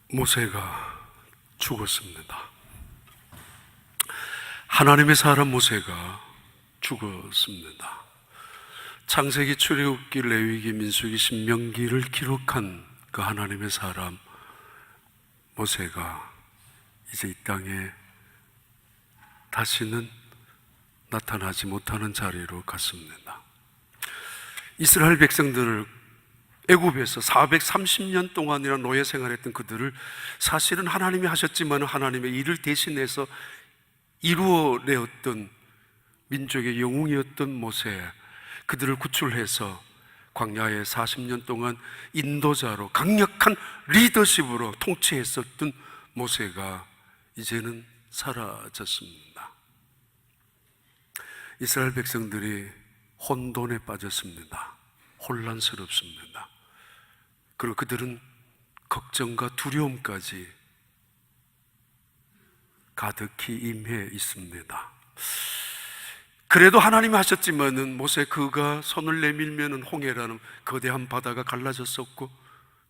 모세가 죽었습니다. 하나님의 사람 모세가 죽었습니다. 창세기, 출애굽기, 레위기, 민수기, 신명기를 기록한 그 하나님의 사람 모세가 이제 이 땅에 다시는 나타나지 못하는 자리로 갔습니다. 이스라엘 백성들을 애굽에서 430년 동안이나 노예 생활했던 그들을 사실은 하나님이 하셨지만 하나님의 일을 대신해서 이루어내었던 민족의 영웅이었던 모세, 그들을 구출해서 광야에 40년 동안 인도자로 강력한 리더십으로 통치했었던 모세가 이제는 사라졌습니다. 이스라엘 백성들이 혼돈에 빠졌습니다. 혼란스럽습니다. 그리고 그들은 걱정과 두려움까지 가득히 임해 있습니다. 그래도 하나님이 하셨지만은 모세 그가 손을 내밀면은 홍해라는 거대한 바다가 갈라졌었고,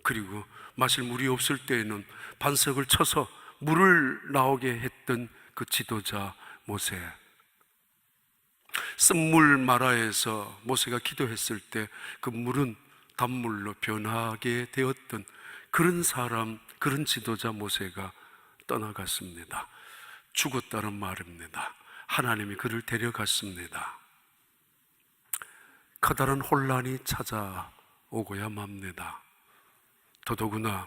그리고 마실 물이 없을 때에는 반석을 쳐서 물을 나오게 했던 그 지도자 모세, 쓴물 마라에서 모세가 기도했을 때 그 물은 단물로 변하게 되었던 그런 사람, 그런 지도자 모세가 떠나갔습니다. 죽었다는 말입니다. 하나님이 그를 데려갔습니다. 커다란 혼란이 찾아오고야 맙니다. 더더구나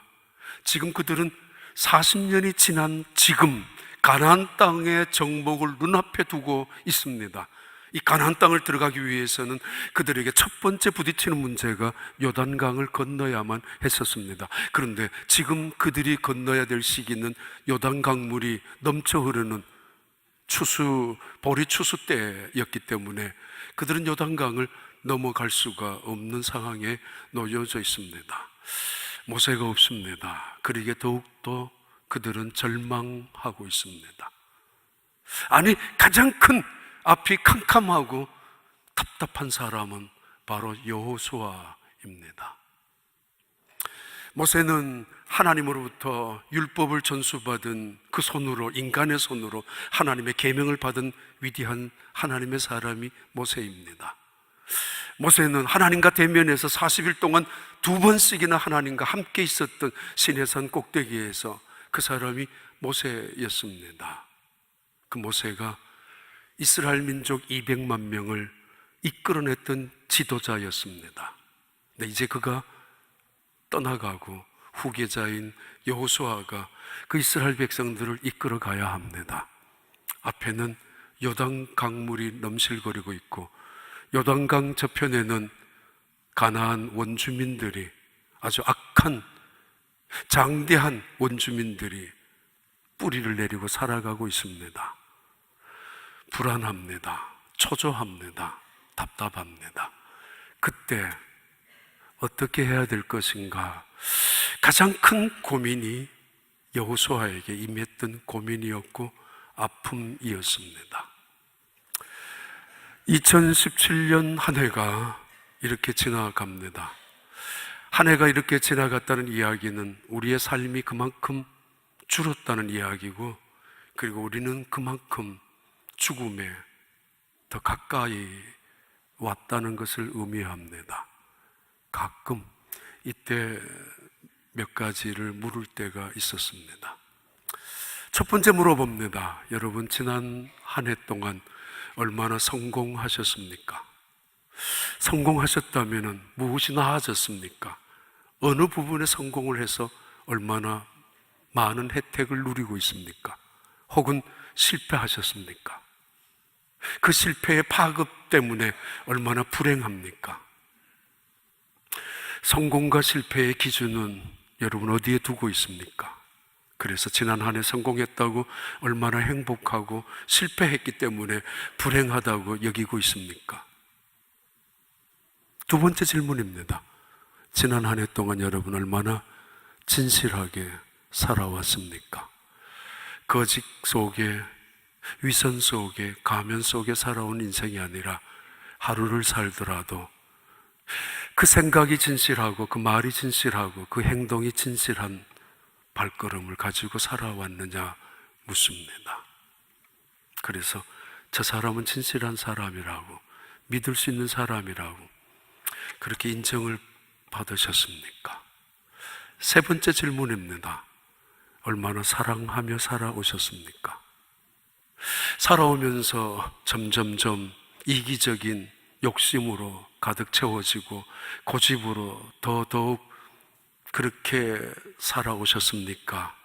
지금 그들은 40년이 지난 지금 가나안 땅의 정복을 눈앞에 두고 있습니다. 이 가나안 땅을 들어가기 위해서는 그들에게 첫 번째 부딪히는 문제가 요단강을 건너야만 했었습니다. 그런데 지금 그들이 건너야 될 시기는 요단강물이 넘쳐 흐르는 보리 추수 때였기 때문에 그들은 요단강을 넘어갈 수가 없는 상황에 놓여져 있습니다. 모세가 없습니다. 그러기에 더욱더 그들은 절망하고 있습니다. 아니, 가장 큰 앞이 캄캄하고 답답한 사람은 바로 여호수아입니다. 모세는 하나님으로부터 율법을 전수받은 그 손으로, 인간의 손으로 하나님의 계명을 받은 위대한 하나님의 사람이 모세입니다. 모세는 하나님과 대면해서 40일 동안 2번씩이나 하나님과 함께 있었던 시내산 꼭대기에서 그 사람이 모세였습니다. 그 모세가 이스라엘 민족 200만 명을 이끌어냈던 지도자였습니다. 근데 이제 그가 떠나가고 후계자인 여호수아가 그 이스라엘 백성들을 이끌어 가야 합니다. 앞에는 요단 강물이 넘실거리고 있고, 요단강 저편에는 가나안 원주민들이, 아주 악한 장대한 원주민들이 뿌리를 내리고 살아가고 있습니다. 불안합니다. 초조합니다. 답답합니다. 그때 어떻게 해야 될 것인가? 가장 큰 고민이 여호수아에게 임했던 고민이었고 아픔이었습니다. 2017년 한 해가 이렇게 지나갑니다. 한 해가 이렇게 지나갔다는 이야기는 우리의 삶이 그만큼 줄었다는 이야기고, 그리고 우리는 그만큼 죽음에 더 가까이 왔다는 것을 의미합니다. 가끔 이때 몇 가지를 물을 때가 있었습니다. 첫 번째 물어봅니다. 여러분, 지난 한 해 동안 얼마나 성공하셨습니까? 성공하셨다면 무엇이 나아졌습니까? 어느 부분에 성공을 해서 얼마나 많은 혜택을 누리고 있습니까? 혹은 실패하셨습니까? 그 실패의 파급 때문에 얼마나 불행합니까? 성공과 실패의 기준은 여러분 어디에 두고 있습니까? 그래서 지난 한 해 성공했다고 얼마나 행복하고, 실패했기 때문에 불행하다고 여기고 있습니까? 두 번째 질문입니다. 지난 한 해 동안 여러분 얼마나 진실하게 살아왔습니까? 거짓 속에, 위선 속에, 가면 속에 살아온 인생이 아니라 하루를 살더라도 그 생각이 진실하고 그 말이 진실하고 그 행동이 진실한 발걸음을 가지고 살아왔느냐 묻습니다. 그래서 저 사람은 진실한 사람이라고, 믿을 수 있는 사람이라고 그렇게 인정을 받으셨습니까? 세 번째 질문입니다. 얼마나 사랑하며 살아오셨습니까? 살아오면서 점점점 이기적인 욕심으로 가득 채워지고 고집으로 더더욱 그렇게 살아오셨습니까?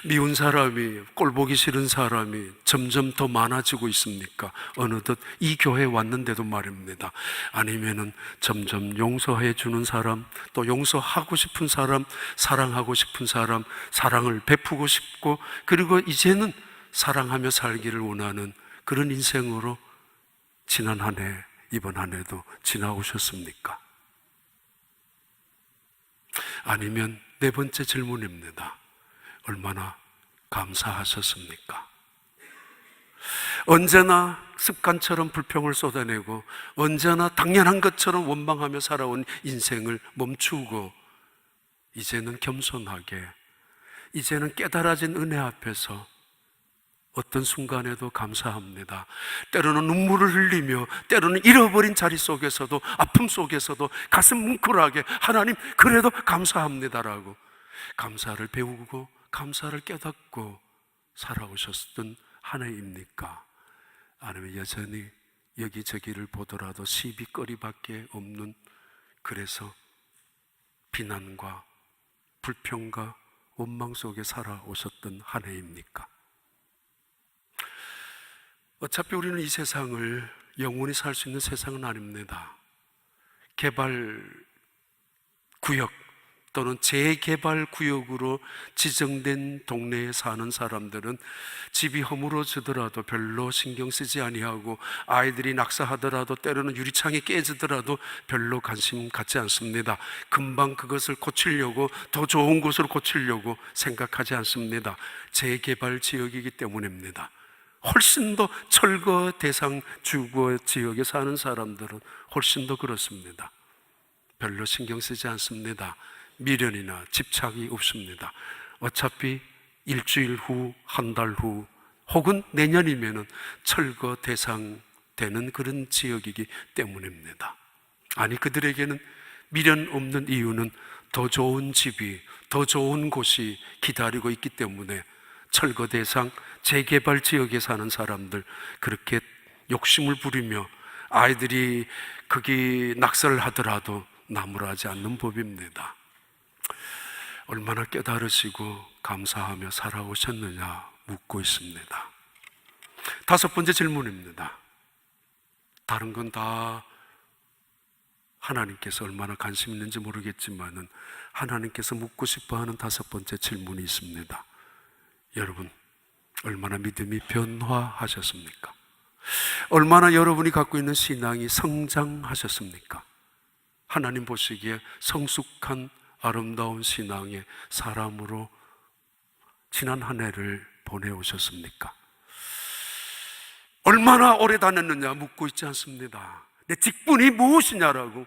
미운 사람이, 꼴보기 싫은 사람이 점점 더 많아지고 있습니까? 어느덧 이 교회에 왔는데도 말입니다. 아니면은 점점 용서해 주는 사람, 또 용서하고 싶은 사람, 사랑하고 싶은 사람, 사랑을 베푸고 싶고, 그리고 이제는 사랑하며 살기를 원하는 그런 인생으로 지난 한 해, 이번 한 해도 지나오셨습니까? 아니면 네 번째 질문입니다. 얼마나 감사하셨습니까? 언제나 습관처럼 불평을 쏟아내고 언제나 당연한 것처럼 원망하며 살아온 인생을 멈추고 이제는 겸손하게, 이제는 깨달아진 은혜 앞에서 어떤 순간에도 감사합니다. 때로는 눈물을 흘리며, 때로는 잃어버린 자리 속에서도, 아픔 속에서도 가슴 뭉클하게 하나님 그래도 감사합니다라고 감사를 배우고 감사를 깨닫고 살아오셨던 한 해입니까? 아니면 여전히 여기저기를 보더라도 시비거리밖에 없는, 그래서 비난과 불평과 원망 속에 살아오셨던 한 해입니까? 어차피 우리는 이 세상을 영원히 살 수 있는 세상은 아닙니다. 개발 구역 또는 재개발 구역으로 지정된 동네에 사는 사람들은 집이 허물어지더라도 별로 신경 쓰지 아니하고, 아이들이 낙사하더라도, 때로는 유리창이 깨지더라도 별로 관심 갖지 않습니다. 금방 그것을 고치려고, 더 좋은 곳으로 고치려고 생각하지 않습니다. 재개발 지역이기 때문입니다. 훨씬 더 철거 대상 주거 지역에 사는 사람들은 훨씬 더 그렇습니다. 별로 신경 쓰지 않습니다. 미련이나 집착이 없습니다. 어차피 일주일 후, 한 달 후, 혹은 내년이면은 철거 대상 되는 그런 지역이기 때문입니다. 아니, 그들에게는 미련 없는 이유는 더 좋은 집이, 더 좋은 곳이 기다리고 있기 때문에 철거 대상, 재개발 지역에 사는 사람들, 그렇게 욕심을 부리며 아이들이 거기 낙서를 하더라도 나무라지 않는 법입니다. 얼마나 깨달으시고 감사하며 살아오셨느냐 묻고 있습니다. 다섯 번째 질문입니다. 다른 건 다 하나님께서 얼마나 관심 있는지 모르겠지만은 하나님께서 묻고 싶어하는 다섯 번째 질문이 있습니다. 여러분, 얼마나 믿음이 변화하셨습니까? 얼마나 여러분이 갖고 있는 신앙이 성장하셨습니까? 하나님 보시기에 성숙한 아름다운 신앙의 사람으로 지난 한 해를 보내오셨습니까? 얼마나 오래 다녔느냐 묻고 있지 않습니다. 내 직분이 무엇이냐라고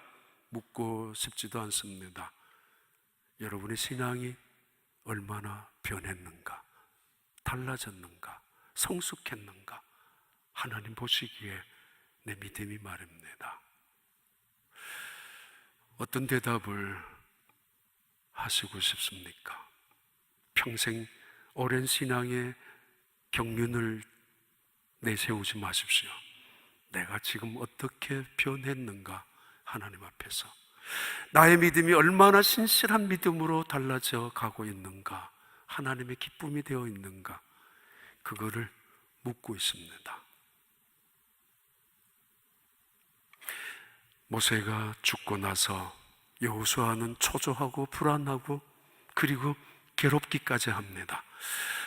묻고 싶지도 않습니다. 여러분의 신앙이 얼마나 변했는가, 달라졌는가, 성숙했는가, 하나님 보시기에 내 믿음이 말입니다. 어떤 대답을 하시고 싶습니까? 평생 오랜 신앙의 경륜을 내세우지 마십시오. 내가 지금 어떻게 변했는가, 하나님 앞에서 나의 믿음이 얼마나 신실한 믿음으로 달라져 가고 있는가, 하나님의 기쁨이 되어 있는가, 그거를 묻고 있습니다. 모세가 죽고 나서 여호수아는 초조하고 불안하고 그리고 괴롭기까지 합니다.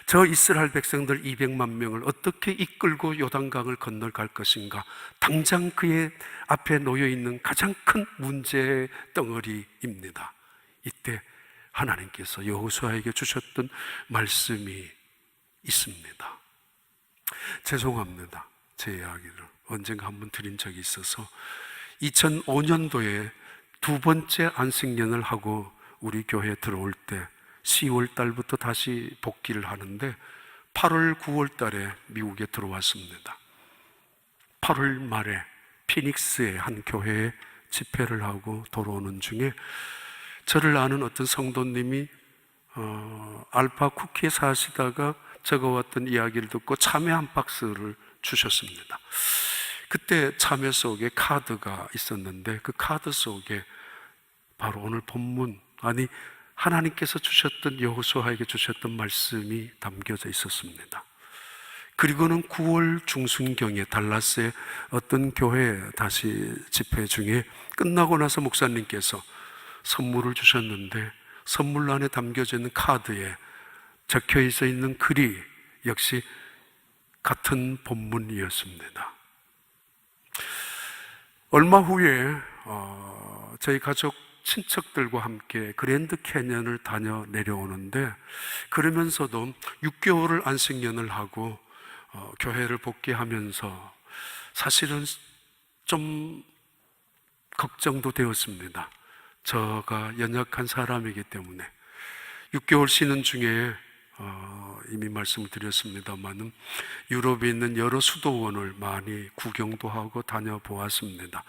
저 이스라엘 백성들 200만 명을 어떻게 이끌고 요단강을 건너갈 것인가, 당장 그의 앞에 놓여있는 가장 큰 문제의 덩어리입니다. 이때 하나님께서 여호수아에게 주셨던 말씀이 있습니다. 죄송합니다. 제 이야기를 언젠가 한번 드린 적이 있어서 2005년도에 두 번째 안식년을 하고 우리 교회에 들어올 때 10월 달부터 다시 복귀를 하는데 8월, 9월 달에 미국에 들어왔습니다. 8월 말에 피닉스의 한 교회에 집회를 하고 돌아오는 중에 저를 아는 어떤 성도님이 알파 쿠키에 사시다가 적어왔던 이야기를 듣고 참외 한 박스를 주셨습니다. 그때 참외 속에 카드가 있었는데 그 카드 속에 바로 오늘 본문, 아니 하나님께서 주셨던, 여호수아에게 주셨던 말씀이 담겨져 있었습니다. 그리고는 9월 중순경에 달라스의 어떤 교회 다시 집회 중에 끝나고 나서 목사님께서 선물을 주셨는데 선물 안에 담겨져 있는 카드에 적혀 있는 글이 역시 같은 본문이었습니다. 얼마 후에 저희 가족 친척들과 함께 그랜드 캐년을 다녀 내려오는데, 그러면서도 6개월을 안식년을 하고 교회를 복귀하면서 사실은 좀 걱정도 되었습니다. 저가 연약한 사람이기 때문에 6개월 쉬는 중에 이미 말씀을 드렸습니다만 유럽에 있는 여러 수도원을 많이 구경도 하고 다녀보았습니다.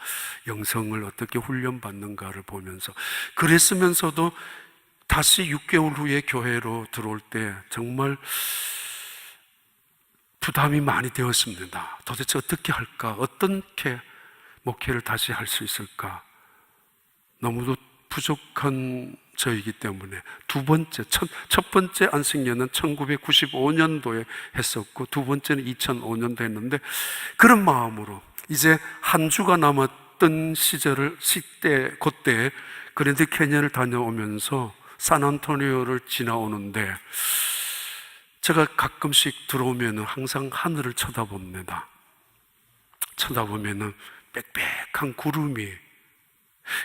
영성을 어떻게 훈련받는가를 보면서. 그랬으면서도 다시 6개월 후에 교회로 들어올 때 정말 부담이 많이 되었습니다. 도대체 어떻게 할까? 어떻게 목회를 다시 할 수 있을까? 너무도 부족한 저이기 때문에 첫 번째 안식년은 1995년도에 했었고 두 번째는 2005년도 했는데, 그런 마음으로 이제 한 주가 남았던 그때 그랜드 캐년을 다녀오면서 산안토니오를 지나오는데, 제가 가끔씩 들어오면 항상 하늘을 쳐다봅니다. 쳐다보면 빽빽한 구름이,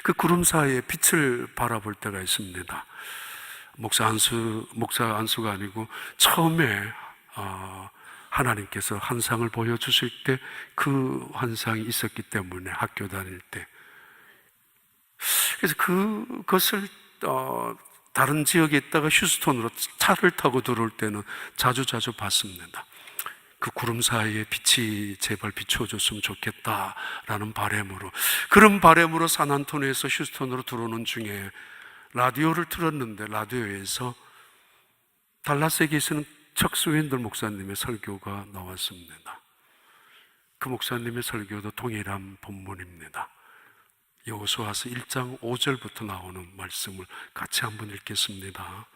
그 구름 사이에 빛을 바라볼 때가 있습니다. 목사 안수가 아니고 처음에 하나님께서 환상을 보여주실 때 그 환상이 있었기 때문에 학교 다닐 때. 그래서 그것을 다른 지역에 있다가 휴스턴으로 차를 타고 들어올 때는 자주 봤습니다. 그 구름 사이에 빛이 제발 비춰줬으면 좋겠다라는 바람으로, 그런 바람으로 산안토니오에서 휴스턴으로 들어오는 중에 라디오를 틀었는데, 라디오에서 달라스에 계시는 척스 웬들 목사님의 설교가 나왔습니다. 그 목사님의 설교도 동일한 본문입니다. 여호수아서 1장 5절부터 나오는 말씀을 같이 한번 읽겠습니다.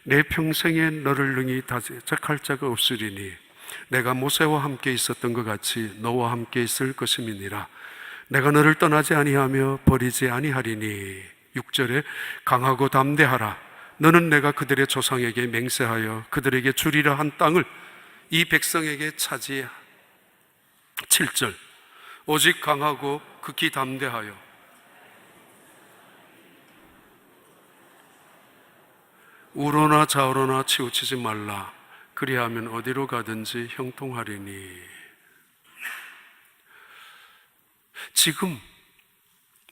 내 평생에 너를 능히 대적할 자가 없으리니 내가 모세와 함께 있었던 것 같이 너와 함께 있을 것임이니라. 내가 너를 떠나지 아니하며 버리지 아니하리니. 6절에 강하고 담대하라. 너는 내가 그들의 조상에게 맹세하여 그들에게 주리라 한 땅을 이 백성에게 차지해. 7절 오직 강하고 극히 담대하여 우로나 좌우로나 치우치지 말라. 그리하면 어디로 가든지 형통하리니. 지금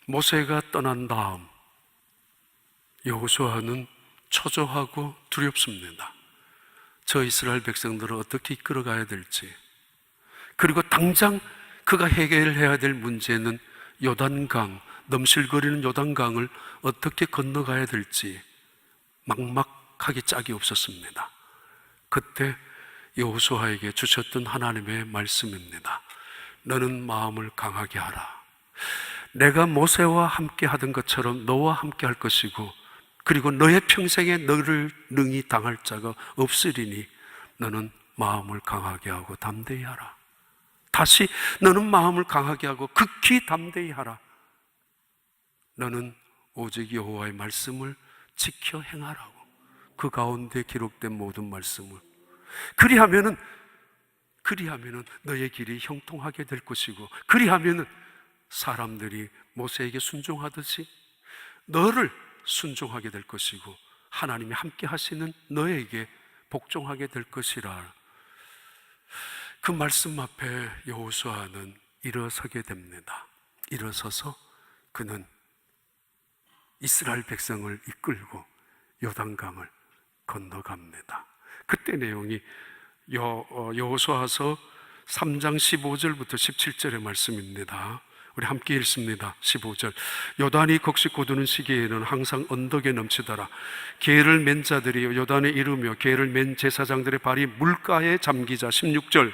모세가 떠난 다음 여호수아는 초조하고 두렵습니다. 저 이스라엘 백성들을 어떻게 이끌어가야 될지, 그리고 당장 그가 해결해야 될 문제는 요단강, 넘실거리는 요단강을 어떻게 건너가야 될지 막막하게 짝이 없었습니다. 그때 여호수아에게 주셨던 하나님의 말씀입니다. 너는 마음을 강하게 하라. 내가 모세와 함께 하던 것처럼 너와 함께 할 것이고, 그리고 너의 평생에 너를 능히 당할 자가 없으리니 너는 마음을 강하게 하고 담대히 하라. 다시 너는 마음을 강하게 하고 극히 담대히 하라. 너는 오직 여호와의 말씀을 지켜 행하라고. 그 가운데 기록된 모든 말씀을. 그리하면은 너의 길이 형통하게 될 것이고, 그리하면은 사람들이 모세에게 순종하듯이 너를 순종하게 될 것이고, 하나님이 함께 하시는 너에게 복종하게 될 것이라. 그 말씀 앞에 여호수아는 일어서게 됩니다. 일어서서 그는 이스라엘 백성을 이끌고 요단강을 건너갑니다. 그때 내용이 여호수아서 3장 15절부터 17절의 말씀입니다. 우리 함께 읽습니다. 15절. 요단이 곡식 고두는 시기에는 항상 언덕에 넘치더라. 개를 맨 자들이 요단에 이르며 개를 맨 제사장들의 발이 물가에 잠기자. 16절.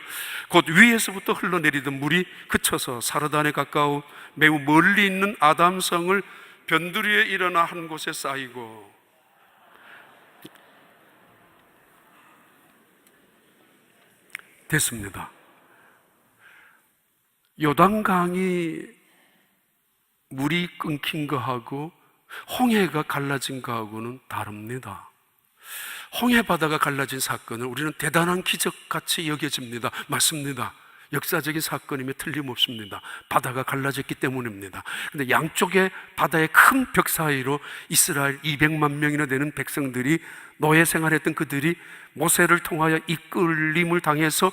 곧 위에서부터 흘러내리던 물이 그쳐서 사르단에 가까운 매우 멀리 있는 아담성을 변두리에 일어나 한 곳에 쌓이고. 됐습니다. 요단강이 물이 끊긴 거하고 홍해가 갈라진 거하고는 다릅니다. 홍해 바다가 갈라진 사건은 우리는 대단한 기적같이 여겨집니다. 맞습니다. 역사적인 사건임에 틀림없습니다. 바다가 갈라졌기 때문입니다. 그런데 양쪽의 바다의 큰 벽 사이로 이스라엘 200만 명이나 되는 백성들이 노예 생활했던 그들이 모세를 통하여 이끌림을 당해서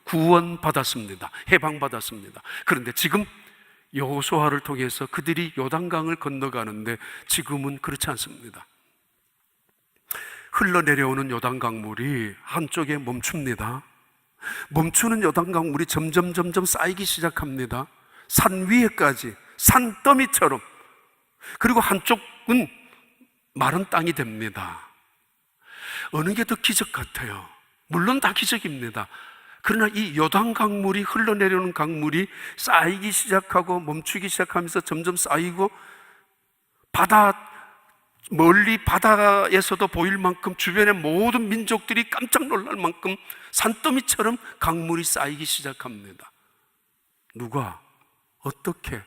구원받았습니다. 해방받았습니다. 그런데 지금 여호수아를 통해서 그들이 요단강을 건너가는데 지금은 그렇지 않습니다. 흘러내려오는 요단강물이 한쪽에 멈춥니다. 멈추는 요단강물이 점점 쌓이기 시작합니다. 산 위에까지, 산더미처럼. 그리고 한쪽은 마른 땅이 됩니다. 어느 게 더 기적 같아요? 물론 다 기적입니다. 그러나 이 요단강물이, 흘러내려오는 강물이 쌓이기 시작하고 멈추기 시작하면서 점점 쌓이고 멀리 바다에서도 보일 만큼 주변의 모든 민족들이 깜짝 놀랄 만큼 산더미처럼 강물이 쌓이기 시작합니다. 누가 어떻게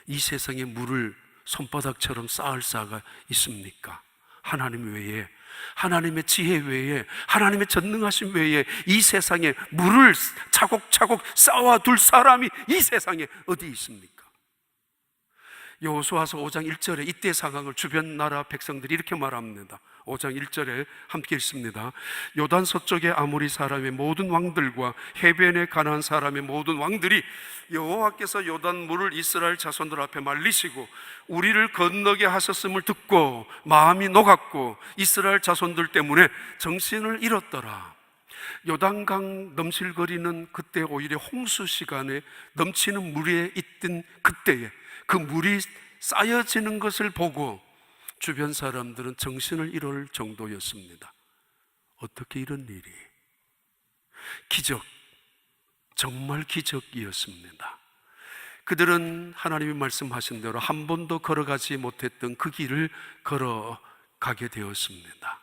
이 세상에 물을 손바닥처럼 쌓을 자가 있습니까? 하나님 외에, 하나님의 지혜 외에, 하나님의 전능하심 외에 이 세상에 물을 차곡차곡 쌓아둘 사람이 이 세상에 어디 있습니까? 여호수아서 5장 1절에 이때 상황을 주변 나라 백성들이 이렇게 말합니다. 5장 1절에 함께 읽습니다. 요단 서쪽의 아모리 사람의 모든 왕들과 해변의 가나안 사람의 모든 왕들이 여호와께서 요단 물을 이스라엘 자손들 앞에 말리시고 우리를 건너게 하셨음을 듣고 마음이 녹았고 이스라엘 자손들 때문에 정신을 잃었더라. 요단강 넘실거리는 그때 오히려 홍수 시간에 넘치는 물에 있던 그때에 그 물이 쌓여지는 것을 보고 주변 사람들은 정신을 잃을 정도였습니다. 어떻게 이런 일이? 기적, 정말 기적이었습니다. 그들은 하나님이 말씀하신 대로 한 번도 걸어가지 못했던 그 길을 걸어가게 되었습니다.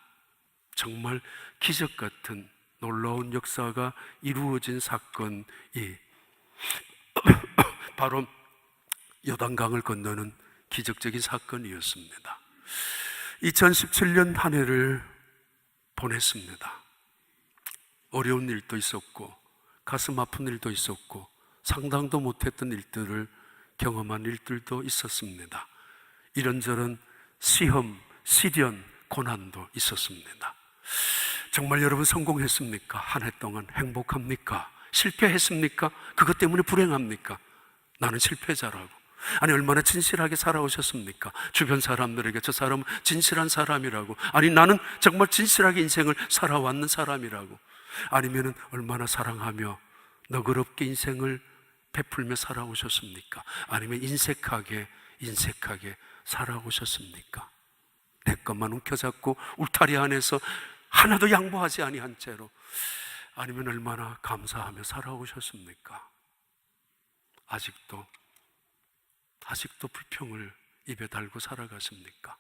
정말 기적 같은 놀라운 역사가 이루어진 사건이 바로 요단강을 건너는 기적적인 사건이었습니다. 2017년 한 해를 보냈습니다. 어려운 일도 있었고 가슴 아픈 일도 있었고 상상도 못했던 일들을 경험한 일들도 있었습니다. 이런저런 시험, 시련, 고난도 있었습니다. 정말 여러분 성공했습니까? 한 해 동안 행복합니까? 실패했습니까? 그것 때문에 불행합니까? 나는 실패자라고. 아니 얼마나 진실하게 살아오셨습니까? 주변 사람들에게 저 사람은 진실한 사람이라고. 아니 나는 정말 진실하게 인생을 살아왔는 사람이라고. 아니면은 얼마나 사랑하며 너그럽게 인생을 베풀며 살아오셨습니까? 아니면 인색하게 살아오셨습니까? 내 것만 움켜잡고 울타리 안에서 하나도 양보하지 아니한 채로. 아니면 얼마나 감사하며 살아오셨습니까? 아직도 불평을 입에 달고 살아가십니까?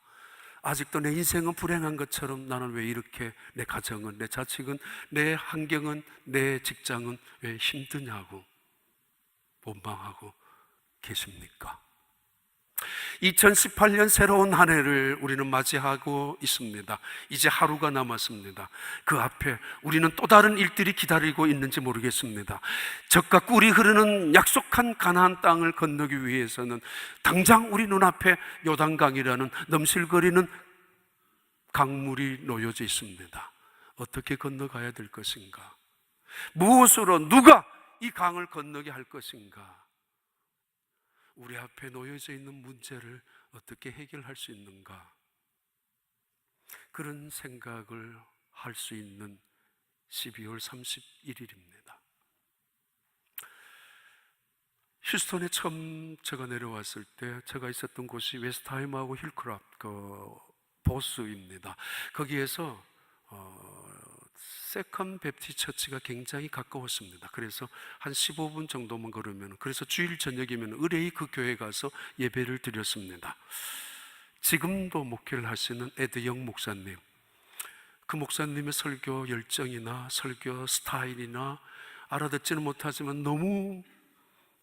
아직도 내 인생은 불행한 것처럼 나는 왜 이렇게, 내 가정은, 내 자식은, 내 환경은, 내 직장은 왜 힘드냐고 원망하고 계십니까? 2018년 새로운 한 해를 우리는 맞이하고 있습니다. 이제 하루가 남았습니다. 그 앞에 우리는 또 다른 일들이 기다리고 있는지 모르겠습니다. 젖과 꿀이 흐르는 약속한 가나안 땅을 건너기 위해서는 당장 우리 눈앞에 요단강이라는 넘실거리는 강물이 놓여져 있습니다. 어떻게 건너가야 될 것인가? 무엇으로 누가 이 강을 건너게 할 것인가? 우리 앞에 놓여져 있는 문제를 어떻게 해결할 수 있는가? 그런 생각을 할 수 있는 12월 31일입니다. 휴스턴에 처음 제가 내려왔을 때 제가 있었던 곳이 웨스트하임하고 힐크랍 보스입니다. 거기에서 세컨 베프티스트 처치가 굉장히 가까웠습니다. 그래서 한 15분 정도만 걸으면, 그래서 주일 저녁이면 의뢰의 그 교회 가서 예배를 드렸습니다. 지금도 목회를 하시는 에드 영 목사님, 그 목사님의 설교 열정이나 설교 스타일이나 알아듣지는 못하지만 너무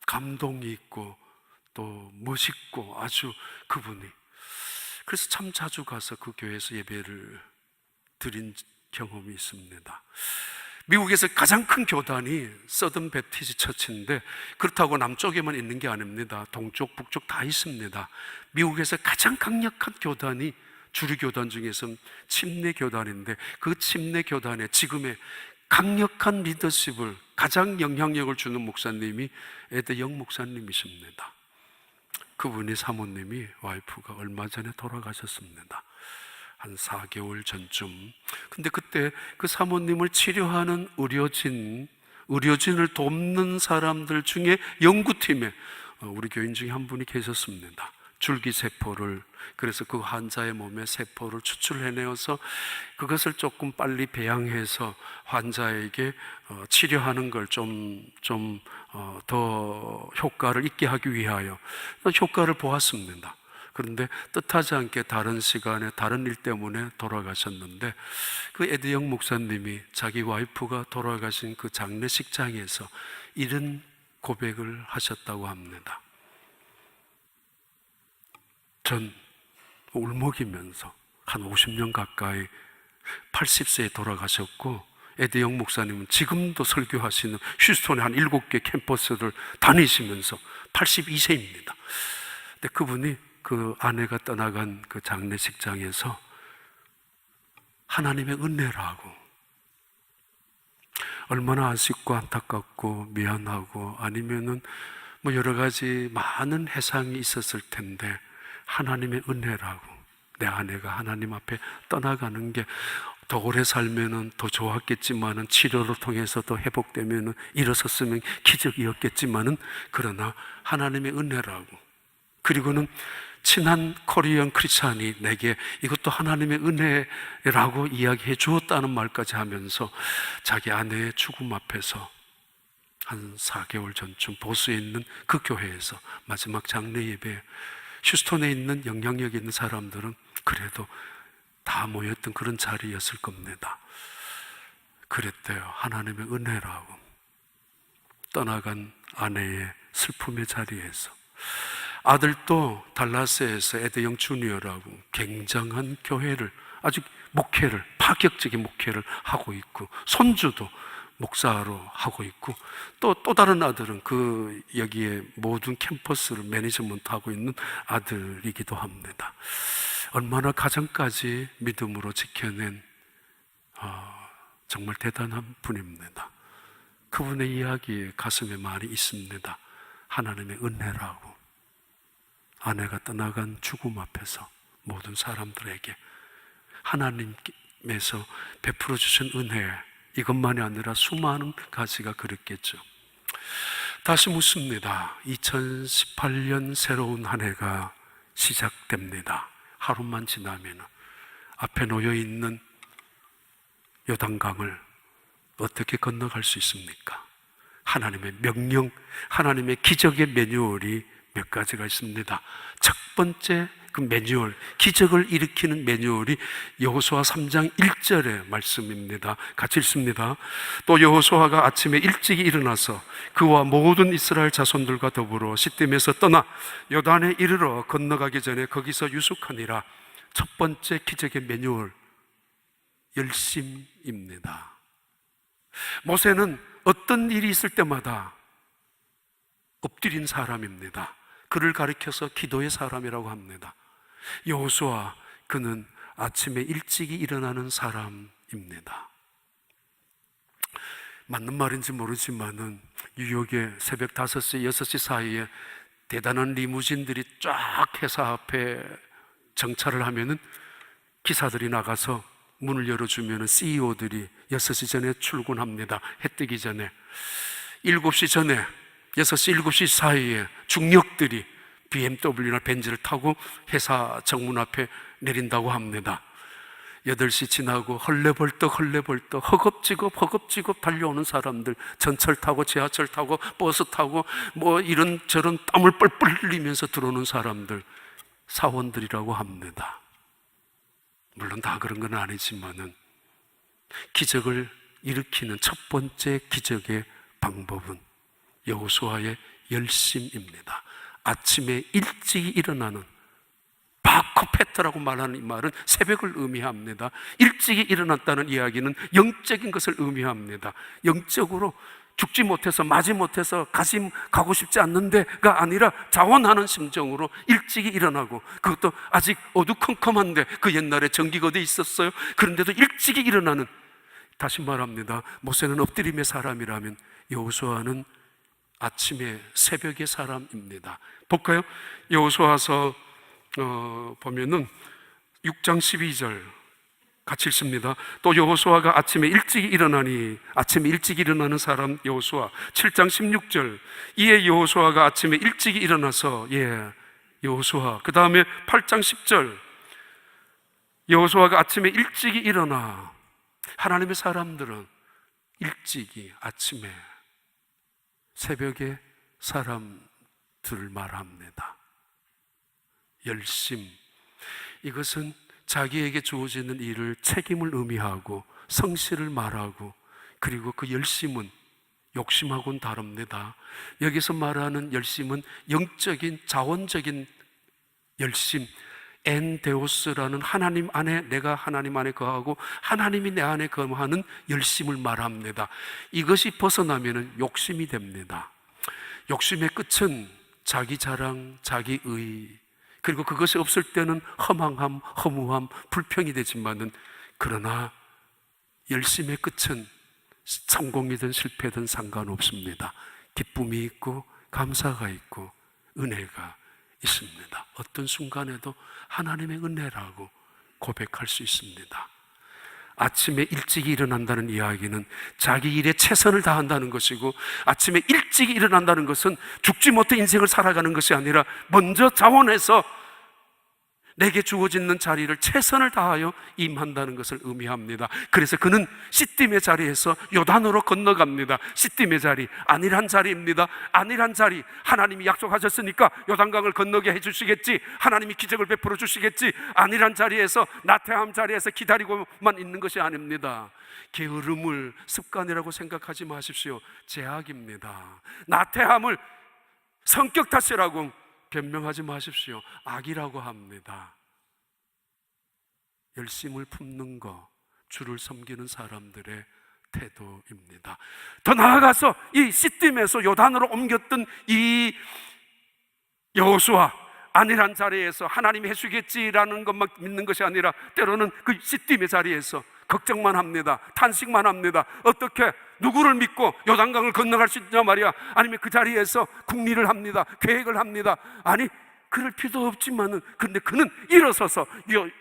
감동이 있고 또 멋있고 아주 그분이, 그래서 참 자주 가서 그 교회에서 예배를 드린 경험이 있습니다. 미국에서 가장 큰 교단이 서던 베프티스트 처치인데, 그렇다고 남쪽에만 있는 게 아닙니다. 동쪽, 북쪽 다 있습니다. 미국에서 가장 강력한 교단이 주류 교단 중에서는 침례 교단인데, 그 침례 교단의 지금의 강력한 리더십을, 가장 영향력을 주는 목사님이 에드 영 목사님이십니다. 그분이 사모님이, 와이프가 얼마 전에 돌아가셨습니다. 한 4개월 전쯤. 근데 그때 그 사모님을 치료하는 의료진을 돕는 사람들 중에 연구팀에 우리 교인 중에 한 분이 계셨습니다. 줄기세포를, 그래서 그 환자의 몸에 세포를 추출해내어서 그것을 조금 빨리 배양해서 환자에게 치료하는 걸 좀 더 효과를 있게 하기 위하여 효과를 보았습니다. 그런데 뜻하지 않게 다른 시간에 다른 일 때문에 돌아가셨는데, 그 에드 영 목사님이 자기 와이프가 돌아가신 그 장례식장에서 이런 고백을 하셨다고 합니다. 전 울먹이면서 한 50년 가까이 80세에 돌아가셨고, 에드 영 목사님은 지금도 설교하시는 휴스턴의 한 7개 캠퍼스를 다니시면서 82세입니다. 근데 그분이 그 아내가 떠나간 그 장례식장에서 하나님의 은혜라고, 얼마나 아쉽고 안타깝고 미안하고 아니면은 뭐 여러 가지 많은 해상이 있었을 텐데, 하나님의 은혜라고, 내 아내가 하나님 앞에 떠나가는 게 더 오래 살면은 더 좋았겠지만은, 치료를 통해서 더 회복되면은, 일어섰으면 기적이었겠지만은, 그러나 하나님의 은혜라고, 그리고는 친한 코리안 크리스찬이 내게 이것도 하나님의 은혜라고 이야기해 주었다는 말까지 하면서 자기 아내의 죽음 앞에서 한 4개월 전쯤 보스에 있는 그 교회에서 마지막 장례 예배, 휴스턴에 있는 영향력 있는 사람들은 그래도 다 모였던 그런 자리였을 겁니다. 그랬대요. 하나님의 은혜라고, 떠나간 아내의 슬픔의 자리에서. 아들도 달라스에서 에드 영 주니어라고 굉장한 교회를, 아주 목회를, 파격적인 목회를 하고 있고, 손주도 목사로 하고 있고, 또 다른 아들은 그 여기에 모든 캠퍼스를 매니지먼트하고 있는 아들이기도 합니다. 얼마나 가정까지 믿음으로 지켜낸 정말 대단한 분입니다. 그분의 이야기에 가슴에 많이 있습니다. 하나님의 은혜라고, 아내가 떠나간 죽음 앞에서 모든 사람들에게 하나님께서 베풀어 주신 은혜, 이것만이 아니라 수많은 가지가 그랬겠죠. 다시 묻습니다. 2018년 새로운 한 해가 시작됩니다. 하루만 지나면 앞에 놓여 있는 요단강을 어떻게 건너갈 수 있습니까? 하나님의 명령, 하나님의 기적의 매뉴얼이 몇 가지가 있습니다. 첫 번째 그 매뉴얼, 기적을 일으키는 매뉴얼이 여호수아 3장 1절의 말씀입니다. 같이 읽습니다. 또 여호수아가 아침에 일찍 일어나서 그와 모든 이스라엘 자손들과 더불어 시딤에서 떠나 요단에 이르러 건너가기 전에 거기서 유숙하니라. 첫 번째 기적의 매뉴얼, 열심입니다. 모세는 어떤 일이 있을 때마다 엎드린 사람입니다. 그를 가리켜서 기도의 사람이라고 합니다. 여호수아, 그는 아침에 일찍이 일어나는 사람입니다. 맞는 말인지 모르지만은 뉴욕에 새벽 5시, 6시 사이에 대단한 리무진들이 쫙 회사 앞에 정차를 하면은 기사들이 나가서 문을 열어주면 CEO들이 6시 전에 출근합니다. 해 뜨기 전에. 7시 전에, 6시, 7시 사이에 중력들이 BMW나 벤츠를 타고 회사 정문 앞에 내린다고 합니다. 8시 지나고 헐레벌떡 허겁지겁 달려오는 사람들, 전철 타고 지하철 타고 버스 타고 뭐 이런저런 땀을 뻘뻘 흘리면서 들어오는 사람들, 사원들이라고 합니다. 물론 다 그런 건 아니지만은 기적을 일으키는 첫 번째 기적의 방법은 여호수아의 열심입니다. 아침에 일찍 일어나는, 바코페트라고 말하는 이 말은 새벽을 의미합니다. 일찍이 일어났다는 이야기는 영적인 것을 의미합니다. 영적으로 죽지 못해서 마지 못해서 가고 싶지 않는데가 아니라 자원하는 심정으로 일찍이 일어나고, 그것도 아직 어두컴컴한데, 그 옛날에 전기가 어디 있었어요? 그런데도 일찍이 일어나는, 다시 말합니다, 모세는 엎드림의 사람이라면 여호수아는 아침에 새벽의 사람입니다. 볼까요? 여호수아서 보면은 6장 12절 같이 읽습니다. 또 여호수아가 아침에 일찍 일어나니, 아침에 일찍 일어나는 사람 여호수아. 7장 16절 이에 여호수아가 아침에 일찍 일어나서, 여호수아. 그 다음에 8장 10절 여호수아가 아침에 일찍 일어나. 하나님의 사람들은 일찍이, 아침에, 새벽에 사람들을 말합니다. 열심, 이것은 자기에게 주어지는 일을 책임을 의미하고 성실을 말하고, 그리고 그 열심은 욕심하고는 다릅니다. 여기서 말하는 열심은 영적인 자원적인 열심, 엔데오스라는 하나님 안에, 내가 하나님 안에 거하고 하나님이 내 안에 거하는 열심을 말합니다. 이것이 벗어나면 욕심이 됩니다. 욕심의 끝은 자기 자랑, 자기 의, 그리고 그것이 없을 때는 허망함, 허무함, 불평이 되지만은, 그러나 열심의 끝은 성공이든 실패든 상관없습니다. 기쁨이 있고 감사가 있고 은혜가 있습니다. 어떤 순간에도 하나님의 은혜라고 고백할 수 있습니다. 아침에 일찍 일어난다는 이야기는 자기 일에 최선을 다한다는 것이고, 아침에 일찍 일어난다는 것은 죽지 못해 인생을 살아가는 것이 아니라 먼저 자원해서 내게 주어지는 자리를 최선을 다하여 임한다는 것을 의미합니다. 그래서 그는 시딤의 자리에서 요단으로 건너갑니다. 시딤의 자리, 안일한 자리입니다. 안일한 자리, 하나님이 약속하셨으니까 요단강을 건너게 해주시겠지, 하나님이 기적을 베풀어 주시겠지, 안일한 자리에서, 나태함 자리에서 기다리고만 있는 것이 아닙니다. 게으름을 습관이라고 생각하지 마십시오. 제약입니다. 나태함을 성격 탓이라고 변명하지 마십시오. 악이라고 합니다. 열심을 품는 것, 주를 섬기는 사람들의 태도입니다. 더 나아가서 이 시딤에서 요단으로 옮겼던 이 여호수아, 안일한 자리에서 하나님이 해주겠지라는 것만 믿는 것이 아니라 때로는 그 시딤의 자리에서 걱정만 합니다. 탄식만 합니다. 어떻게 누구를 믿고 요단강을 건너갈 수 있냐 말이야. 아니면 그 자리에서 궁리를 합니다. 계획을 합니다. 아니, 그럴 필요도 없지만은, 그런데 그는 일어서서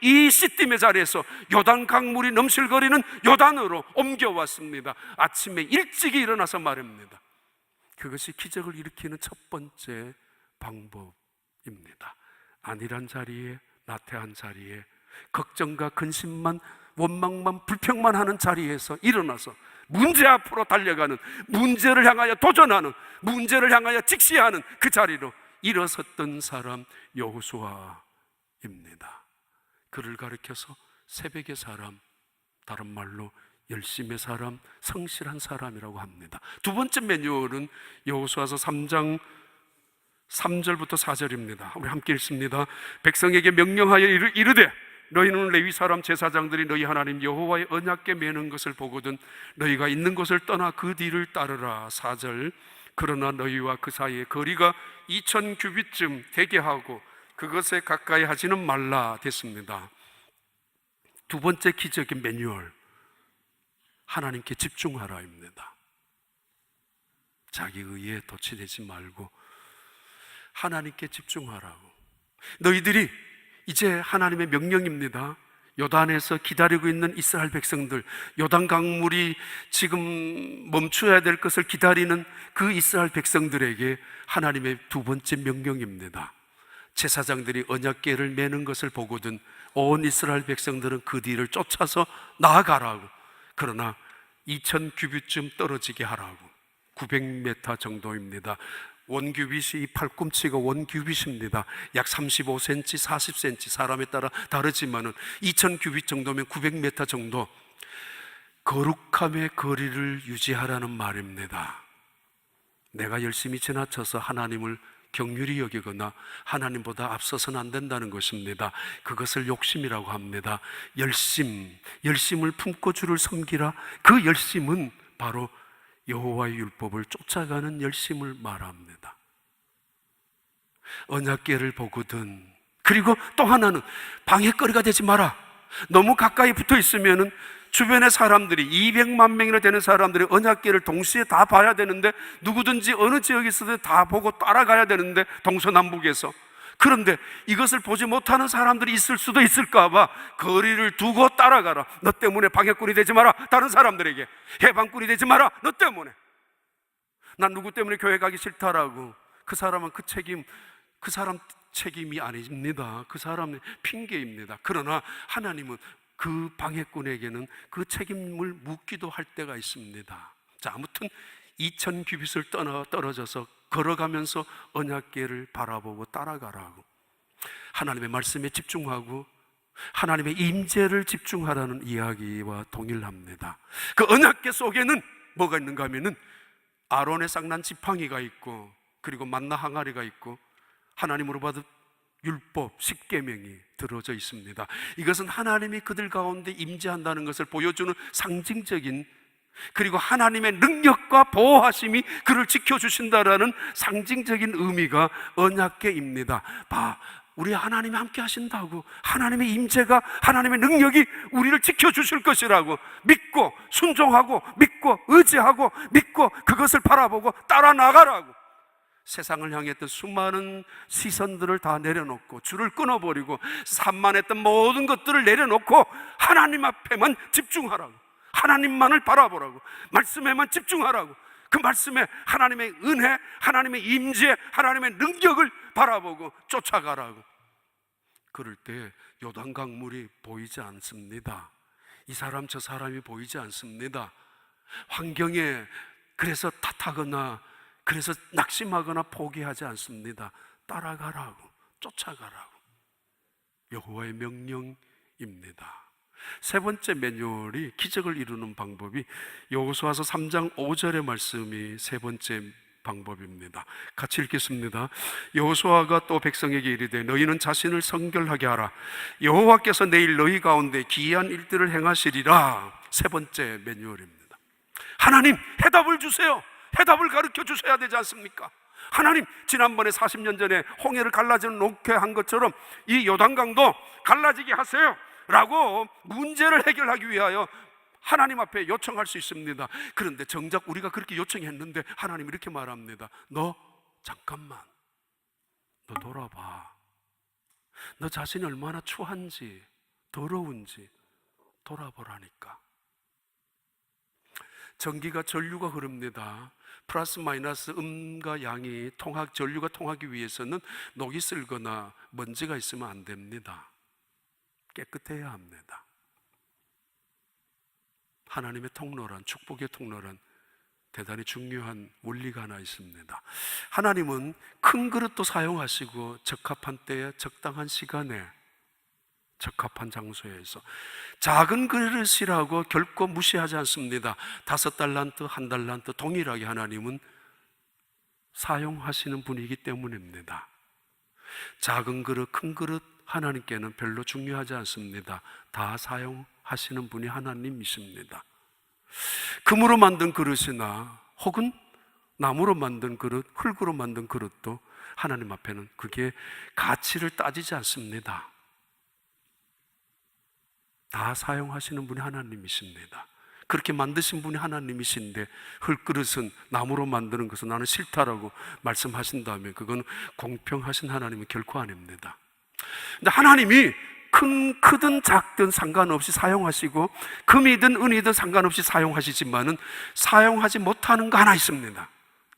이 시딤의 자리에서 요단강물이 넘실거리는 요단으로 옮겨왔습니다. 아침에 일찍이 일어나서 말입니다. 그것이 기적을 일으키는 첫 번째 방법입니다. 안일한 자리에, 나태한 자리에, 걱정과 근심만, 원망만, 불평만 하는 자리에서 일어나서 문제 앞으로 달려가는, 문제를 향하여 도전하는, 문제를 향하여 직시하는 그 자리로 일어섰던 사람 여호수아입니다. 그를 가리켜서 새벽의 사람, 다른 말로 열심의 사람, 성실한 사람이라고 합니다. 두 번째 매뉴얼은 여호수아서 3장 3절부터 4절입니다. 우리 함께 읽습니다. 백성에게 명령하여 이르되, 너희는 레위 사람 제사장들이 너희 하나님 여호와의 언약궤 매는 것을 보거든 너희가 있는 곳을 떠나 그 뒤를 따르라. 4절 그러나 너희와 그 사이에 거리가 2000 규빗쯤 되게 하고 그것에 가까이 하지는 말라 됐습니다. 두 번째 기적의 매뉴얼, 하나님께 집중하라입니다. 자기 의에 도취되지 말고 하나님께 집중하라고. 너희들이 이제 하나님의 명령입니다. 요단에서 기다리고 있는 이스라엘 백성들, 요단 강물이 지금 멈춰야 될 것을 기다리는 그 이스라엘 백성들에게 하나님의 두 번째 명령입니다. 제사장들이 언약궤를 매는 것을 보거든 온 이스라엘 백성들은 그 뒤를 쫓아서 나아가라고. 그러나 2000규빗쯤 떨어지게 하라고. 900m 정도입니다. 원규빗이, 이 팔꿈치가 원규빗입니다. 약 35cm, 40cm, 사람에 따라 다르지만은 2000규빗 정도면 900m 정도 거룩함의 거리를 유지하라는 말입니다. 내가 열심히 지나쳐서 하나님을 경휼히 여기거나 하나님보다 앞서서는 안 된다는 것입니다. 그것을 욕심이라고 합니다. 열심을 품고 주를 섬기라. 그 열심은 바로 여호와의 율법을 쫓아가는 열심을 말합니다. 언약궤를 보거든. 그리고 또 하나는 방해거리가 되지 마라. 너무 가까이 붙어 있으면은 주변의 사람들이 200만 명이나 되는 사람들이 언약궤를 동시에 다 봐야 되는데, 누구든지 어느 지역에 있어도 다 보고 따라가야 되는데, 동서남북에서. 그런데 이것을 보지 못하는 사람들이 있을 수도 있을까 봐 거리를 두고 따라가라. 너 때문에 방해꾼이 되지 마라. 다른 사람들에게 해방꾼이 되지 마라. 너 때문에. 난 누구 때문에 교회 가기 싫다라고. 그 사람은 그 사람 책임이 아닙니다. 그 사람의 핑계입니다. 그러나 하나님은 그 방해꾼에게는 그 책임을 묻기도 할 때가 있습니다. 자, 아무튼 2000규빗을 떨어져서 걸어가면서 언약궤를 바라보고 따라가라고. 하나님의 말씀에 집중하고 하나님의 임재를 집중하라는 이야기와 동일합니다. 그 언약궤 속에는 뭐가 있는가 하면은 아론의 쌍난 지팡이가 있고, 그리고 만나 항아리가 있고, 하나님으로 받은 율법, 십계명이 들어져 있습니다. 이것은 하나님이 그들 가운데 임재한다는 것을 보여주는 상징적인, 그리고 하나님의 능력과 보호하심이 그를 지켜주신다라는 상징적인 의미가 언약궤입니다. 우리 하나님이 함께 하신다고, 하나님의 임재가, 하나님의 능력이 우리를 지켜주실 것이라고 믿고 순종하고 믿고 의지하고 믿고 그것을 바라보고 따라 나가라고. 세상을 향했던 수많은 시선들을 다 내려놓고 줄을 끊어버리고 산만했던 모든 것들을 내려놓고 하나님 앞에만 집중하라고. 하나님만을 바라보라고. 말씀에만 집중하라고. 그 말씀에 하나님의 은혜, 하나님의 임재, 하나님의 능력을 바라보고 쫓아가라고. 그럴 때 요단 강물이 보이지 않습니다. 이 사람 저 사람이 보이지 않습니다. 환경에 그래서 탓하거나 그래서 낙심하거나 포기하지 않습니다. 따라가라고, 쫓아가라고. 여호와의 명령입니다. 세 번째 매뉴얼이 기적을 이루는 방법이 여호수아서 3장 5절의 말씀이 세 번째 방법입니다. 같이 읽겠습니다. 여호수아가 또 백성에게 이르되 너희는 자신을 성결하게 하라. 여호와께서 내일 너희 가운데 기이한 일들을 행하시리라. 세 번째 매뉴얼입니다. 하나님, 해답을 주세요. 해답을 가르쳐 주셔야 되지 않습니까? 하나님, 지난번에 40년 전에 홍해를 놓게 한 것처럼 이 요단강도 갈라지게 하세요 라고 문제를 해결하기 위하여 하나님 앞에 요청할 수 있습니다. 그런데 정작 우리가 그렇게 요청했는데 하나님 이렇게 말합니다. 너 잠깐만, 너 돌아봐. 너 자신이 얼마나 추한지 더러운지 돌아보라니까. 전기가 전류가 흐릅니다. 플러스 마이너스 음과 양이 전류가 통하기 위해서는 녹이 슬거나 먼지가 있으면 안 됩니다. 깨끗해야 합니다. 하나님의 통로란, 축복의 통로란 대단히 중요한 원리가 하나 있습니다. 하나님은 큰 그릇도 사용하시고 적합한 때에 적당한 시간에 적합한 장소에서, 작은 그릇이라고 결코 무시하지 않습니다. 5달란트, 1달란트 동일하게 하나님은 사용하시는 분이기 때문입니다. 작은 그릇, 큰 그릇 하나님께는 별로 중요하지 않습니다. 다 사용하시는 분이 하나님이십니다. 금으로 만든 그릇이나 혹은 나무로 만든 그릇, 흙으로 만든 그릇도 하나님 앞에는 그게 가치를 따지지 않습니다. 다 사용하시는 분이 하나님이십니다. 그렇게 만드신 분이 하나님이신데 흙그릇은, 나무로 만드는 것은 나는 싫다라고 말씀하신다면 그건 공평하신 하나님은 결코 아닙니다. 근데 하나님이 크든 작든 상관없이 사용하시고 금이든 은이든 상관없이 사용하시지만은 사용하지 못하는 거 하나 있습니다.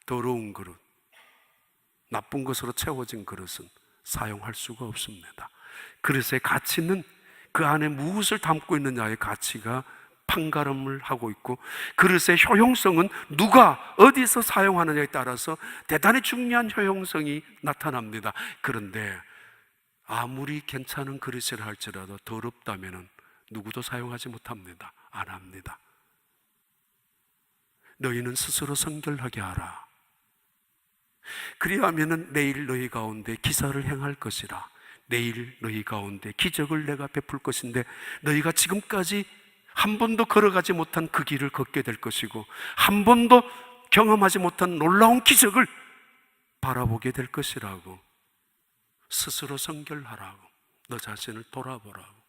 더러운 그릇, 나쁜 것으로 채워진 그릇은 사용할 수가 없습니다. 그릇의 가치는 그 안에 무엇을 담고 있느냐의 가치가 판가름을 하고 있고, 그릇의 효용성은 누가 어디서 사용하느냐에 따라서 대단히 중요한 효용성이 나타납니다. 그런데 아무리 괜찮은 그릇이라 할지라도 더럽다면 누구도 사용하지 못합니다. 안 합니다. 너희는 스스로 성결하게 하라. 그리하면 내일 너희 가운데 기사를 행할 것이라. 내일 너희 가운데 기적을 내가 베풀 것인데 너희가 지금까지 한 번도 걸어가지 못한 그 길을 걷게 될 것이고 한 번도 경험하지 못한 놀라운 기적을 바라보게 될 것이라고. 스스로 성결하라고. 너 자신을 돌아보라고.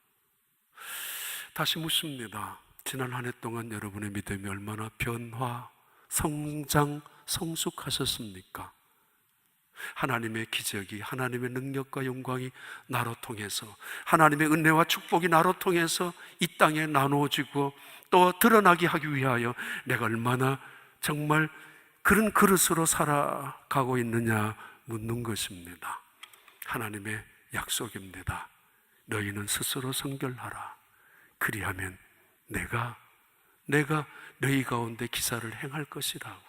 다시 묻습니다. 지난 한 해 동안 여러분의 믿음이 얼마나 변화, 성장, 성숙하셨습니까? 하나님의 기적이, 하나님의 능력과 영광이 나로 통해서, 하나님의 은혜와 축복이 나로 통해서 이 땅에 나누어지고 또 드러나게 하기 위하여 내가 얼마나 정말 그런 그릇으로 살아가고 있느냐 묻는 것입니다. 하나님의 약속입니다. 너희는 스스로 성결하라. 그리하면 내가 너희 가운데 기사를 행할 것이라고.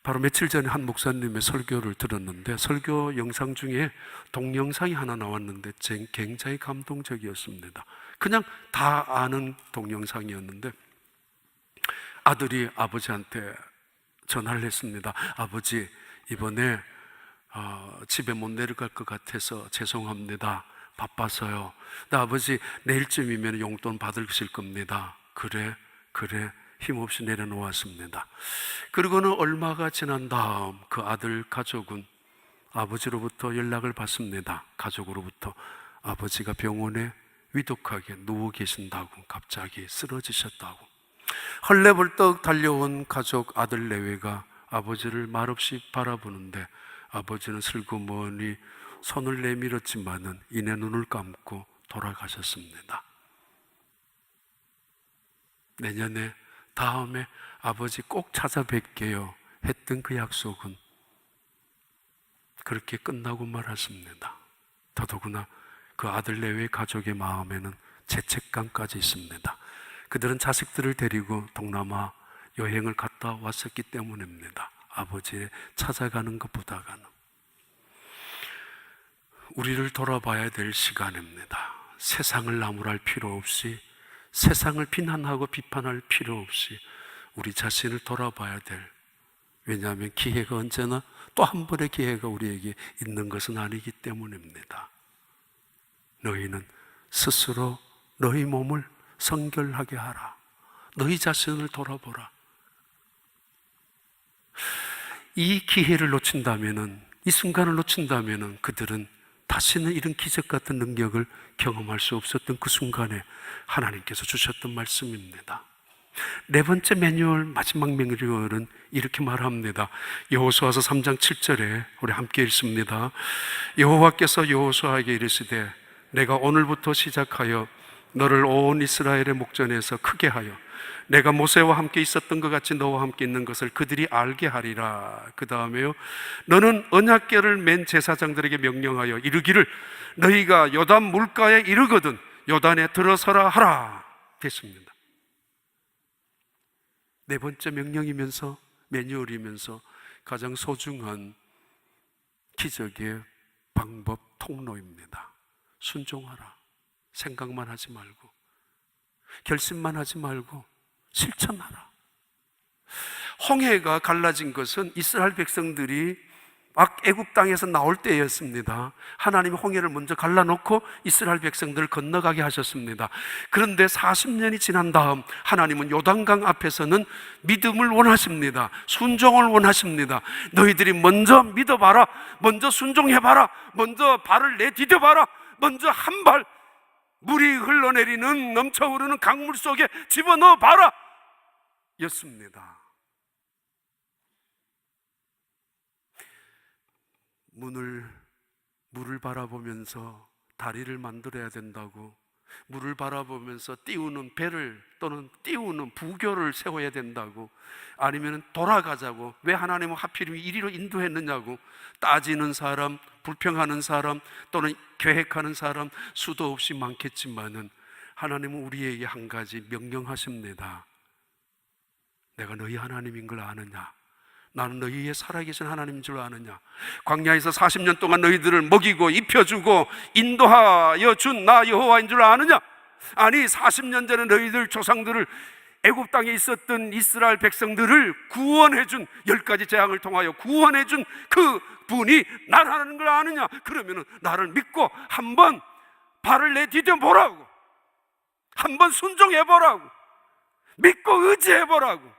바로 며칠 전에 한 목사님의 설교를 들었는데 설교 영상 중에 동영상이 하나 나왔는데 굉장히 감동적이었습니다. 그냥 다 아는 동영상이었는데 아들이 아버지한테 전화를 했습니다. 아버지, 이번에 집에 못 내려갈 것 같아서 죄송합니다. 바빠서요. 근데 아버지, 내일쯤이면 용돈 받으실 겁니다. 그래 힘없이 내려놓았습니다. 그리고는 얼마가 지난 다음 그 아들 가족은 아버지로부터 연락을 받습니다. 가족으로부터 아버지가 병원에 위독하게 누워 계신다고, 갑자기 쓰러지셨다고. 헐레벌떡 달려온 가족 아들 내외가 아버지를 말없이 바라보는데 아버지는 슬그머니 손을 내밀었지만은 이내 눈을 감고 돌아가셨습니다. 내년에 다음에 아버지 꼭 찾아뵐게요 했던 그 약속은 그렇게 끝나고 말았습니다. 더더구나 그 아들 내외 가족의 마음에는 죄책감까지 있습니다. 그들은 자식들을 데리고 동남아 여행을 갔다 왔었기 때문입니다. 아버지를 찾아가는 것보다가는. 우리를 돌아봐야 될 시간입니다. 세상을 나무랄 필요 없이, 세상을 비난하고 비판할 필요 없이 우리 자신을 돌아봐야 될, 왜냐하면 기회가 언제나 또 한 번의 기회가 우리에게 있는 것은 아니기 때문입니다. 너희는 스스로 너희 몸을 성결하게 하라. 너희 자신을 돌아보라. 이 기회를 놓친다면은, 이 순간을 놓친다면은 그들은 다시는 이런 기적 같은 능력을 경험할 수 없었던 그 순간에 하나님께서 주셨던 말씀입니다. 네 번째 매뉴얼, 마지막 매뉴얼은 이렇게 말합니다. 여호수아서 3장 7절에 우리 함께 읽습니다. 여호와께서 여호수아에게 이르시되 내가 오늘부터 시작하여 너를 온 이스라엘의 목전에서 크게 하여 내가 모세와 함께 있었던 것 같이 너와 함께 있는 것을 그들이 알게 하리라. 그 다음에요, 너는 언약궤를 맨 제사장들에게 명령하여 이르기를 너희가 요단 물가에 이르거든 요단에 들어서라 하라 됐습니다. 네 번째 명령이면서 매뉴얼이면서 가장 소중한 기적의 방법 통로입니다. 순종하라. 생각만 하지 말고, 결심만 하지 말고 실천하라. 홍해가 갈라진 것은 이스라엘 백성들이 막 애굽 땅에서 나올 때였습니다. 하나님이 홍해를 먼저 갈라놓고 이스라엘 백성들을 건너가게 하셨습니다. 그런데 40년이 지난 다음 하나님은 요단강 앞에서는 믿음을 원하십니다. 순종을 원하십니다. 너희들이 먼저 믿어봐라. 먼저 순종해봐라. 먼저 발을 내디뎌봐라. 먼저 한 발 물이 흘러내리는 넘쳐 흐르는 강물 속에 집어넣어봐라 였습니다. 물을 바라보면서 다리를 만들어야 된다고, 물을 바라보면서 띄우는 배를 또는 띄우는 부교를 세워야 된다고, 아니면 돌아가자고, 왜 하나님은 하필이면 이리로 인도했느냐고 따지는 사람, 불평하는 사람 또는 계획하는 사람 수도 없이 많겠지만은 하나님은 우리에게 한 가지 명령하십니다. 내가 너희 하나님인 걸 아느냐? 나는 너희의 살아계신 하나님인 줄 아느냐? 광야에서 40년 동안 너희들을 먹이고 입혀주고 인도하여 준 나 여호와인 줄 아느냐? 아니, 40년 전에 너희들 조상들을 애굽 땅에 있었던 이스라엘 백성들을 구원해준, 10가지 재앙을 통하여 구원해준 그 분이 나라는 걸 아느냐? 그러면 나를 믿고 한번 발을 내디뎌 보라고, 한번 순종해 보라고, 믿고 의지해 보라고.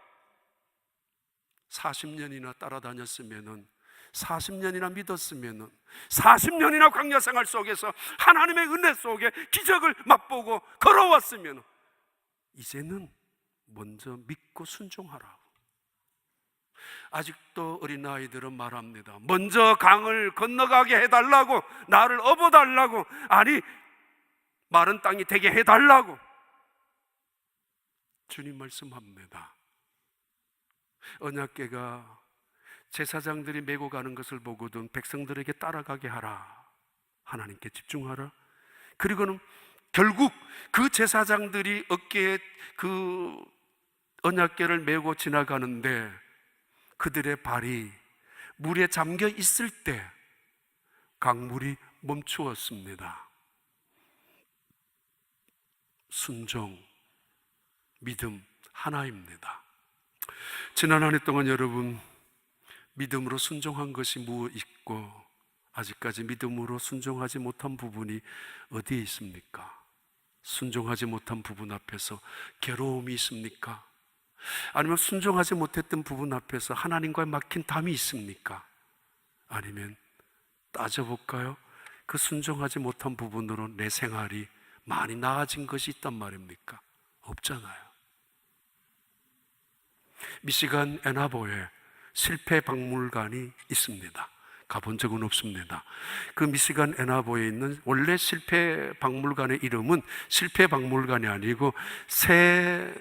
40년이나 따라다녔으면은, 40년이나 믿었으면은, 40년이나 광야 생활 속에서 하나님의 은혜 속에 기적을 맛보고 걸어왔으면 이제는 먼저 믿고 순종하라고. 아직도 어린아이들은 말합니다. 먼저 강을 건너가게 해달라고, 나를 업어달라고, 아니 마른 땅이 되게 해달라고. 주님 말씀합니다. 언약궤가 제사장들이 메고 가는 것을 보거든 백성들에게 따라가게 하라, 하나님께 집중하라. 그리고는 결국 그 제사장들이 어깨에 그 언약궤를 메고 지나가는데 그들의 발이 물에 잠겨 있을 때 강물이 멈추었습니다. 순종, 믿음 하나입니다. 지난 한 해 동안 여러분 믿음으로 순종한 것이 무엇 있고 아직까지 믿음으로 순종하지 못한 부분이 어디에 있습니까? 순종하지 못한 부분 앞에서 괴로움이 있습니까? 아니면 순종하지 못했던 부분 앞에서 하나님과의 막힌 담이 있습니까? 아니면 따져볼까요? 그 순종하지 못한 부분으로 내 생활이 많이 나아진 것이 있단 말입니까? 없잖아요. 미시간 애나보에 실패 박물관이 있습니다. 가본 적은 없습니다. 그 미시간 애나보에 있는 원래 실패 박물관의 이름은 실패 박물관이 아니고 새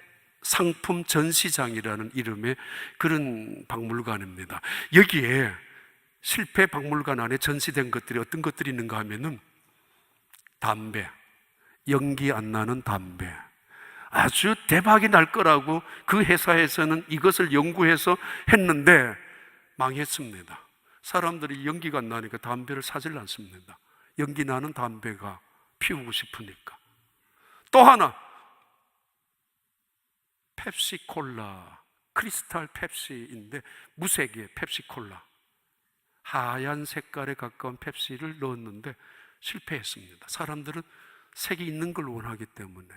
상품 전시장이라는 이름의 그런 박물관입니다. 여기에 실패 박물관 안에 전시된 것들이 어떤 것들이 있는가 하면은 담배, 연기 안 나는 담배, 아주 대박이 날 거라고 그 회사에서는 이것을 연구해서 했는데 망했습니다. 사람들이 연기가 안 나니까 담배를 사질 않습니다. 연기 나는 담배가 피우고 싶으니까. 또 하나, 펩시콜라, 크리스탈 펩시인데 무색의 펩시콜라, 하얀 색깔에 가까운 펩시를 넣었는데 실패했습니다. 사람들은 색이 있는 걸 원하기 때문에.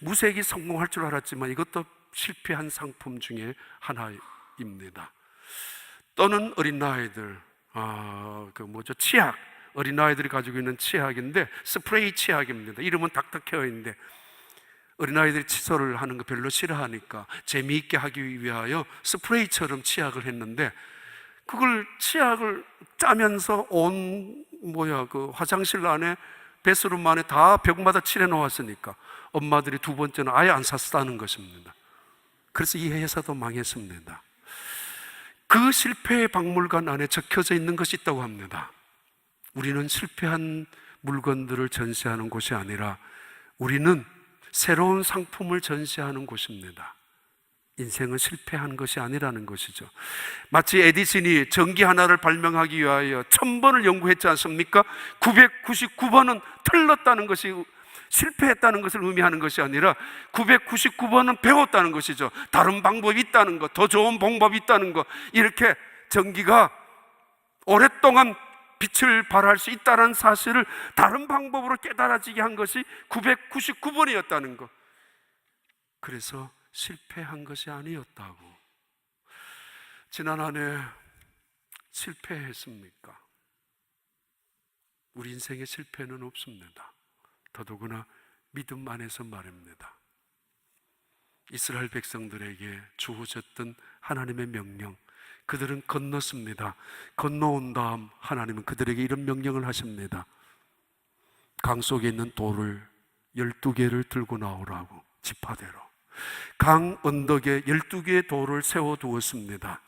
무색이 성공할 줄 알았지만 이것도 실패한 상품 중에 하나입니다. 또는 어린아이들, 치약, 어린아이들이 가지고 있는 치약인데 스프레이 치약입니다. 이름은 닥터케어인데 어린아이들이 칫솔을 하는 거 별로 싫어하니까 재미있게 하기 위하여 스프레이처럼 치약을 했는데 그걸 치약을 짜면서 그 화장실 안에 베스룸 안에 다 벽마다 칠해 놓았으니까 엄마들이 두 번째는 아예 안 샀다는 것입니다. 그래서 이 회사도 망했습니다. 그 실패의 박물관 안에 적혀져 있는 것이 있다고 합니다. 우리는 실패한 물건들을 전시하는 곳이 아니라 우리는 새로운 상품을 전시하는 곳입니다. 인생은 실패한 것이 아니라는 것이죠. 마치 에디슨이 전기 하나를 발명하기 위하여 1000번을 연구했지 않습니까? 999번은 틀렸다는 것이 실패했다는 것을 의미하는 것이 아니라 999번은 배웠다는 것이죠. 다른 방법이 있다는 것, 더 좋은 방법이 있다는 것, 이렇게 전기가 오랫동안 빛을 발할 수 있다는 사실을 다른 방법으로 깨달아지게 한 것이 999번이었다는 것. 그래서 실패한 것이 아니었다고. 지난 한 해 실패했습니까? 우리 인생에 실패는 없습니다. 더더구나 믿음 안에서 말입니다. 이스라엘 백성들에게 주어졌던 하나님의 명령, 그들은 건넜습니다. 건너온 다음 하나님은 그들에게 이런 명령을 하십니다. 강 속에 있는 돌을 12개를 들고 나오라고, 지파대로 강 언덕에 12개의 돌을 세워두었습니다.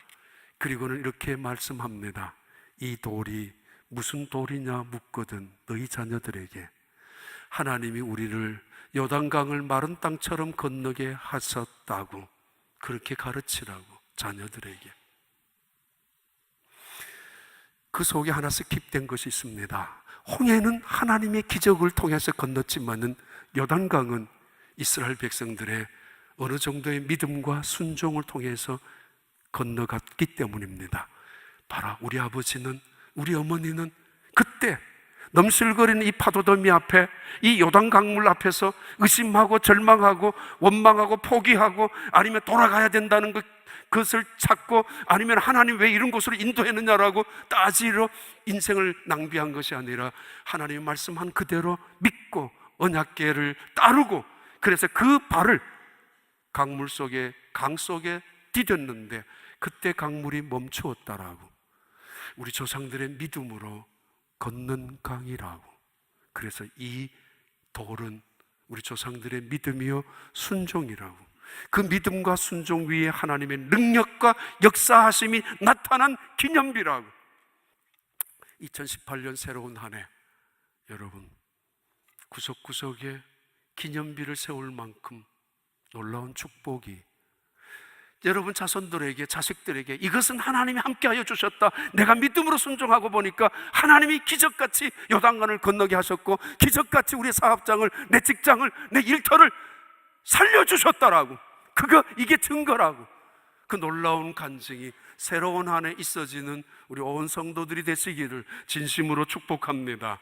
그리고는 이렇게 말씀합니다. 이 돌이 무슨 돌이냐 묻거든 너희 자녀들에게 하나님이 우리를 요단강을 마른 땅처럼 건너게 하셨다고 그렇게 가르치라고, 자녀들에게. 그 속에 하나 스킵된 것이 있습니다. 홍해는 하나님의 기적을 통해서 건넜지만은 요단강은 이스라엘 백성들의 어느 정도의 믿음과 순종을 통해서 건너갔기 때문입니다. 봐라, 우리 아버지는, 우리 어머니는 그때 넘실거리는 이 파도더미 앞에, 이 요단강물 앞에서 의심하고 절망하고 원망하고 포기하고 아니면 돌아가야 된다는 그것을 찾고 아니면 하나님 왜 이런 곳으로 인도했느냐라고 따지러 인생을 낭비한 것이 아니라 하나님의 말씀한 그대로 믿고 언약궤를 따르고, 그래서 그 발을 강물 속에, 강 속에 디뎠는데 그때 강물이 멈추었다라고. 우리 조상들의 믿음으로 걷는 강이라고. 그래서 이 돌은 우리 조상들의 믿음이요 순종이라고. 그 믿음과 순종 위에 하나님의 능력과 역사하심이 나타난 기념비라고. 2018년 새로운 한 해, 여러분 구석구석에 기념비를 세울 만큼 놀라운 축복이 여러분 자손들에게, 자식들에게 이것은 하나님이 함께하여 주셨다. 내가 믿음으로 순종하고 보니까 하나님이 기적같이 요단강을 건너게 하셨고 기적같이 우리 사업장을, 내 직장을, 내 일터를 살려주셨다라고. 이게 증거라고. 그 놀라운 간증이 새로운 한 해 있어지는 우리 온 성도들이 되시기를 진심으로 축복합니다.